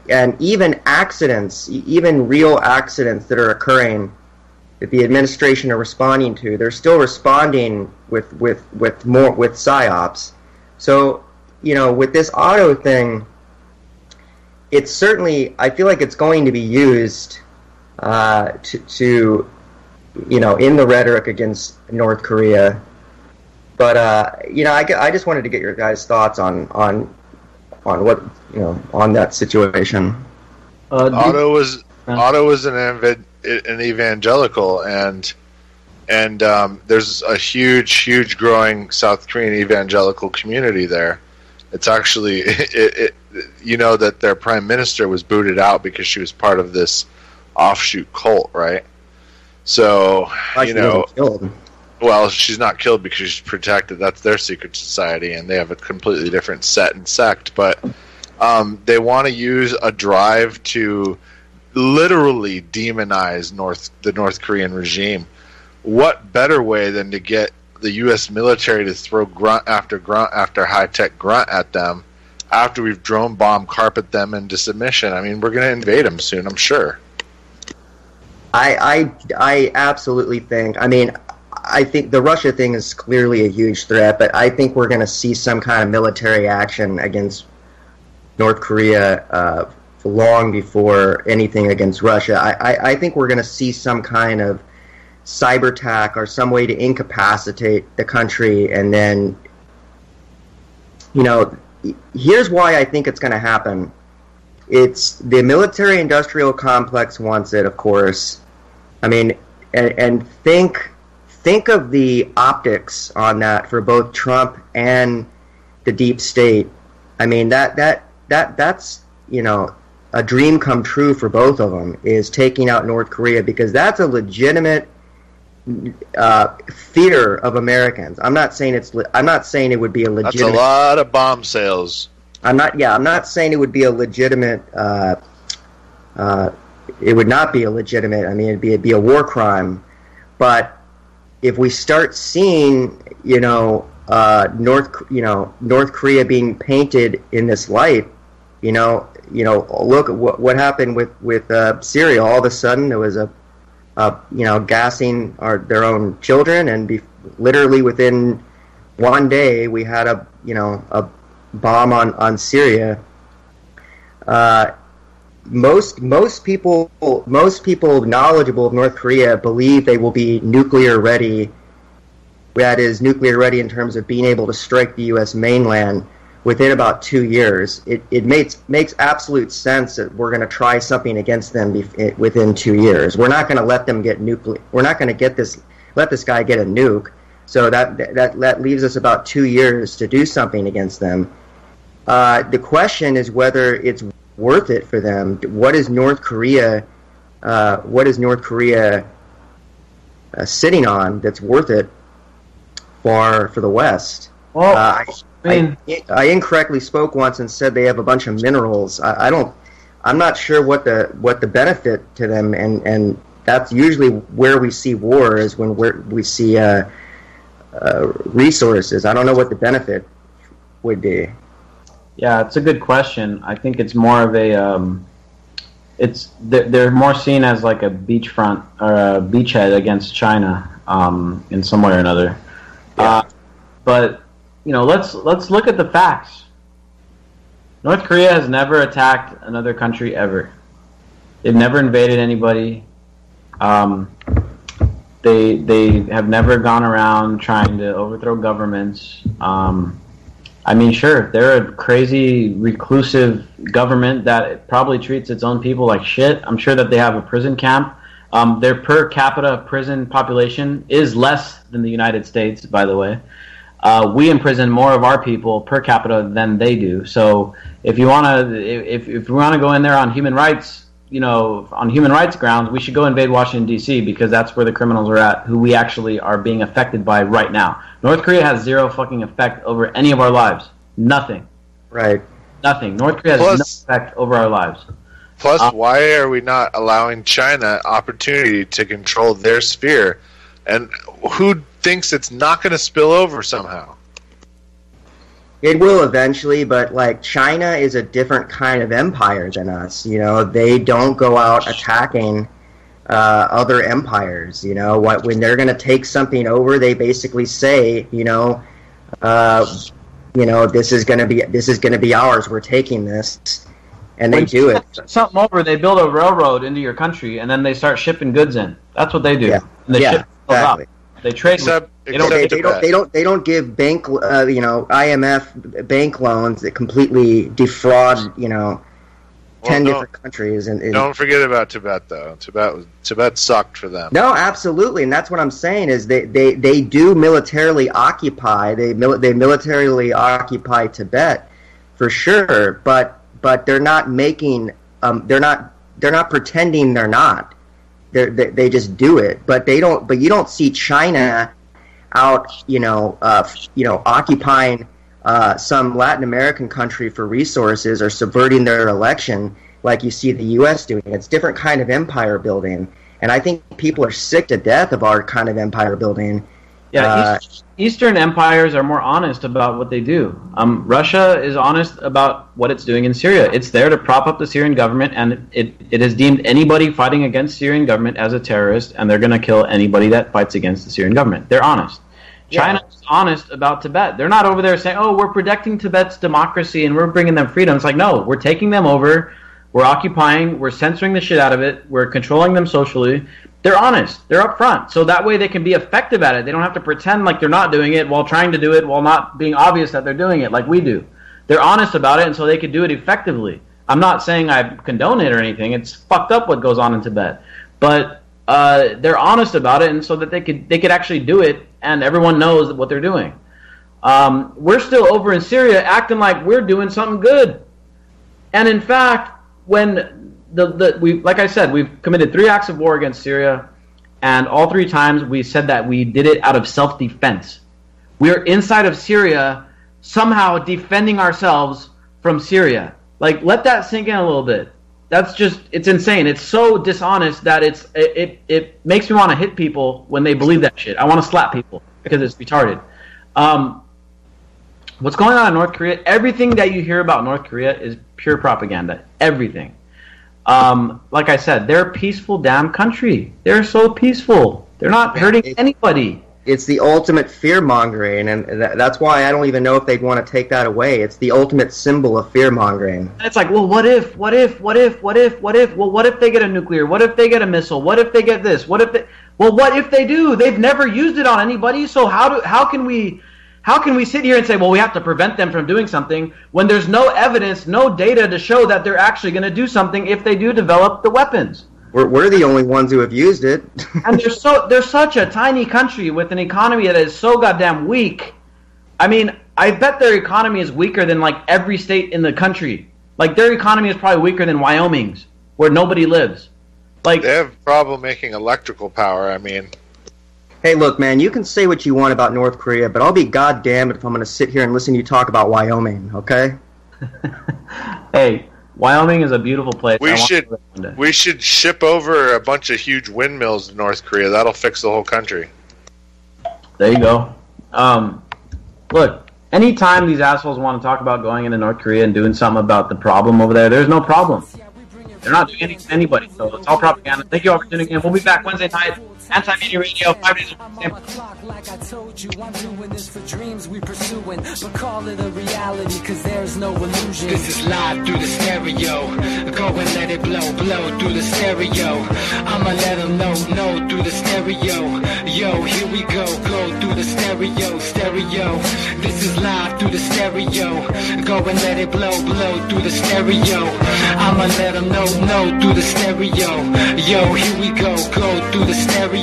and even accidents, even real accidents that are occurring that the administration are responding to. They're still responding with psyops. So with this auto thing, it's certainly, I feel like it's going to be used to in the rhetoric against North Korea. But I just wanted to get your guys' thoughts on what on that situation. Otto was an evangelical, and there's a huge growing South Korean evangelical community there. It's actually that their prime minister was booted out because she was part of this offshoot cult, right? So well, she's not killed because she's protected. That's their secret society, and they have a completely different set and sect. But they want to use a drive to literally demonize the North Korean regime. What better way than to get the U.S. military to throw grunt after high-tech grunt at them after we've drone bomb carpet them into submission? I mean, we're going to invade them soon, I'm sure. I absolutely think. I think the Russia thing is clearly a huge threat, but I think we're going to see some kind of military action against North Korea long before anything against Russia. I think we're going to see some kind of cyber attack or some way to incapacitate the country, and then, here's why I think it's going to happen. It's the military-industrial complex wants it, of course. And think of the optics on that for both Trump and the deep state. That's a dream come true for both of them, is taking out North Korea, because that's a legitimate fear of Americans. I'm not saying it would be a legitimate. That's a lot of bomb sales. I'm not saying it would be a legitimate. It would not be a legitimate. It'd be a war crime. But if we start seeing, North Korea being painted in this light, look at what happened with Syria. All of a sudden, there was a gassing their own children, and literally within one day, we had a bomb on Syria. Most people knowledgeable of North Korea believe they will be nuclear ready. That is, nuclear ready in terms of being able to strike the U.S. mainland within about 2 years. It makes absolute sense that we're going to try something against them within 2 years. We're not going to let them get nuclear. We're not going to let this guy get a nuke. So that leaves us about 2 years to do something against them. The question is whether it's worth it for them. What is North Korea sitting on that's worth it for the West? Well, I incorrectly spoke once and said they have a bunch of minerals. I'm not sure what the benefit to them, and that's usually where we see war, is when we see resources. I don't know what the benefit would be. Yeah, it's a good question. I think it's more of a they're more seen as like a beachfront or a beachhead against China in some way or another. Yeah. But let's look at the facts. North Korea has never attacked another country ever. They've never invaded anybody. They have never gone around trying to overthrow governments. Sure, they're a crazy, reclusive government that probably treats its own people like shit. I'm sure that they have a prison camp. Their per capita prison population is less than the United States, by the way. We imprison more of our people per capita than they do. So if you want to, if we want to go in there on human rights, on human rights grounds, we should go invade Washington, D.C. because that's where the criminals are at, who we actually are being affected by right now. North Korea has zero fucking effect over any of our lives. Nothing. Right. Nothing. North Korea has no effect over our lives. Plus, why are we not allowing China opportunity to control their sphere? And who thinks it's not going to spill over somehow? It will eventually, but like China is a different kind of empire than us. They don't go out attacking other empires. When they're going to take something over, they basically say, this is going to be ours. We're taking this, and they do it. Something over, they build a railroad into your country, and then they start shipping goods in. That's what they do. Yeah, and they ship exactly. Up. They trade. They don't give bank IMF bank loans that completely defraud 10 different countries. And don't forget about Tibet though. Tibet sucked for them. No, absolutely, and that's what I'm saying is they do militarily occupy. They militarily occupy Tibet for sure, but they're not making they're not pretending they're not. They just do it, but you don't see China out, occupying some Latin American country for resources or subverting their election like you see the U.S. doing. It's different kind of empire building, and I think people are sick to death of our kind of empire building. Yeah, Eastern empires are more honest about what they do. Russia is honest about what it's doing in Syria. It's there to prop up the Syrian government, and it has deemed anybody fighting against Syrian government as a terrorist, and they're going to kill anybody that fights against the Syrian government. They're honest. Yeah. China is honest about Tibet. They're not over there saying, oh, we're protecting Tibet's democracy and we're bringing them freedom. It's like, no, we're taking them over, we're occupying, we're censoring the shit out of it, we're controlling them socially. They're honest. They're upfront. So that way they can be effective at it. They don't have to pretend like they're not doing it while trying to do it while not being obvious that they're doing it like we do. They're honest about it, and so they can do it effectively. I'm not saying I condone it or anything. It's fucked up what goes on in Tibet. But they're honest about it, and so that they could actually do it, and everyone knows what they're doing. We're still over in Syria acting like we're doing something good. And in fact, when like I said, we've committed 3 acts of war against Syria, and all 3 times we said that we did it out of self-defense. We're inside of Syria, somehow defending ourselves from Syria. Like, let that sink in a little bit. That's just, it's insane. It's so dishonest that it makes me want to hit people when they believe that shit. I want to slap people because it's retarded. What's going on in North Korea, everything that you hear about North Korea is pure propaganda. Everything. Like I said, they're a peaceful damn country. They're so peaceful. They're not hurting anybody. It's the ultimate fear-mongering, and that's why I don't even know if they'd want to take that away. It's the ultimate symbol of fear-mongering. It's like, well, what if? Well, what if they get a nuclear? What if they get a missile? What if they get this? What if they do? They've never used it on anybody, so how can we sit here and say, well, we have to prevent them from doing something when there's no evidence, no data to show that they're actually going to do something if they do develop the weapons? We're the only ones who have used it. And they're such a tiny country with an economy that is so goddamn weak. I mean, I bet their economy is weaker than like every state in the country. Like their economy is probably weaker than Wyoming's, where nobody lives. Like they have a problem making electrical power. I mean, hey, look, man, you can say what you want about North Korea, but I'll be goddamned if I'm going to sit here and listen to you talk about Wyoming, okay? Hey, Wyoming is a beautiful place. We should ship over a bunch of huge windmills to North Korea. That'll fix the whole country. There you go. Look, anytime these assholes want to talk about going into North Korea and doing something about the problem over there, there's no problem. They're not doing anything to anybody, so it's all propaganda. Thank you all for tuning in. We'll be back Wednesday night. Anti-Media Radio, 5 days a week. Like I told you, I'm doing this for dreams we pursuing, but call it a reality, cause there's no illusion. This is live through the stereo. Go and let it blow through the stereo. I'ma let them know through the stereo. Yo, here we go through the stereo. This is live through the stereo. Go and let it blow through the stereo. I'ma let them know through the stereo. Yo, here we go through the stereo.